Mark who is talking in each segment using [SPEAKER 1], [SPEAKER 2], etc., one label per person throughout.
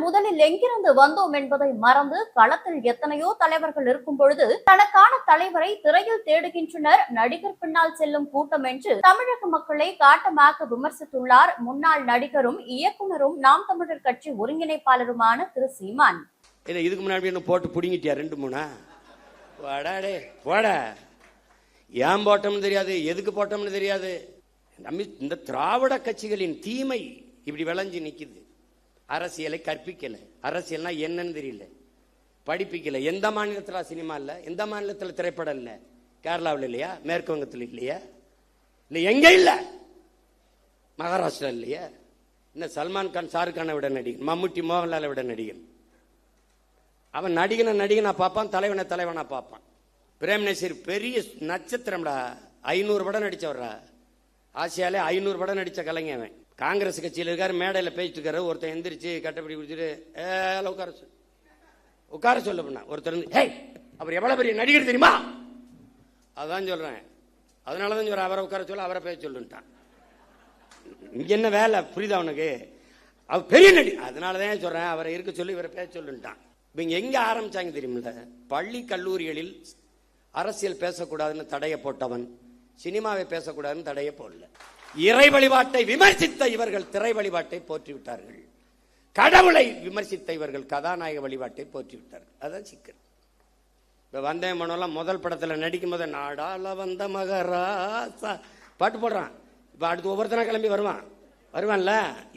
[SPEAKER 1] முதலில் எங்கிருந்து வந்தோம் என்பதை மறந்து களத்தில் எத்தனையோ தலைவர்கள் இருக்கும் பொழுது தனக்கான தலைவரை திரையில் தேடுகின்றனர் நடிகர் பின்னால் செல்லும் கூட்டம் என்று தமிழக மக்களை காட்டமாக விமர்சித்துள்ளார் முன்னாள் நடிகரும் இயக்குனரும் நாம் தமிழர் கட்சி ஒருங்கிணைப்பாளருமான திரு சீமான்.
[SPEAKER 2] இதுக்கு முன்னாடி போட்டு புடிங்கிட்டியா 2-3 வாடாடே போட ஏன் போட்டோம்னு தெரியாது, எதுக்கு போட்டோம்னு தெரியாது. இந்த திராவிட கட்சிகளின் தீமை இப்படி விளைஞ்சு நிக்குது. அரசியலை கற்பிக்கல, அரசியல்னா என்னன்னு தெரியல, படிப்பிக்கல. எந்த மாநிலத்தில் சினிமா இல்ல, எந்த மாநிலத்தில் திரைப்படம் இல்ல? கேரளாவில் இல்லையா, மேற்கு வங்கத்தில் இல்லையா, இல்ல எங்க இல்ல, மகாராஷ்டிரா இல்லையா? இன்னும் சல்மான் கான் ஷாருக் கானை விட நடிகன், மம்முட்டி மோகன்லாலை விட நடிகன். அவன் நடிகனா பார்ப்பான், தலைவனா பார்ப்பான். பிரேம் நசீர் பெரிய நட்சத்திரம்டா, 500 படம் நடிச்சவரா, ஆசியாலே 500 படம் நடிச்ச கலைஞன். காங்கிரஸ் கட்சியில் இருக்காரு, மேடையில் பேசிட்டு இருக்காரு. ஒருத்தன் எந்திரிச்சு கட்டப்படி குடிச்சிட்டு உட்கார சொல்ல பண்ண ஒருத்தர் அவர் எவ்வளவு பெரிய நடிகர் தெரியுமா? அதான் சொல்றேன், அதனாலதான் சொல்றேன் அவரை உட்கார சொல்ல, அவரை பேச சொல்லுட்டான். இங்க என்ன வேலை புரியுதா அவனுக்கு? அவர் பெரிய நடிகர், அதனாலதான் சொல்றேன் அவரை இருக்க சொல்லி இவரை பேச சொல்லுட்டான். இவங்க எங்க ஆரம்பிச்சாங்க தெரியுமில்ல? பள்ளி கல்லூரிகளில் அரசியல் பேசக்கூடாதுன்னு தடைய போட்டவன் சினிமாவை பேசக்கூடாதுன்னு தடைய போடல. இறை வழிபாட்டை விமர்சித்த இவர்கள் திரை வழிபாட்டை போற்றிவிட்டார்கள். கடவுளை விமர்சித்த இவர்கள் கதாநாயக வழிபாட்டை போற்றிவிட்டார்கள். அதான் சிக்கல். இப்ப வந்தே மனோலாம் முதல் படத்துல நடிக்கும் போது நாடால வந்த மகராசா பாட்டு போடுறான். இப்ப அடுத்து ஒவ்வொருத்தனா கிளம்பி வருவான்ல.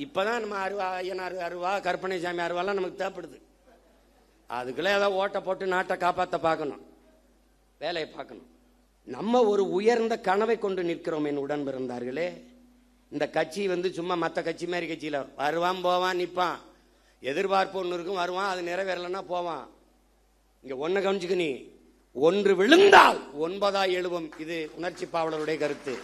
[SPEAKER 2] இப்பதான் நம்ம ஐயனார் அருவா, கற்பனை சாமி அருவாலாம் நமக்கு தேவைப்படுது. அதுக்குள்ள ஏதாவது ஓட்ட போட்டு நாட்டை காப்பாற்ற பார்க்கணும், வேலையை பார்க்கணும். நம்ம ஒரு உயர்ந்த கனவை கொண்டு நிற்கிறோம் என் உடன் பிறந்தார்களே. இந்த கட்சி சும்மா மற்ற கட்சி மாதிரி கட்சியில வருவான் போவான் நிற்பான், எதிர்பார்ப்பு ஒன்று இருக்கும், வருவான், அது நிறைவேறலன்னா போவான். இங்க ஒன்ன கவனிச்சுக்க, நீ ஒன்று விழுந்தால் 9 எழுவும். இது உணர்ச்சி பாவலருடைய கருத்து.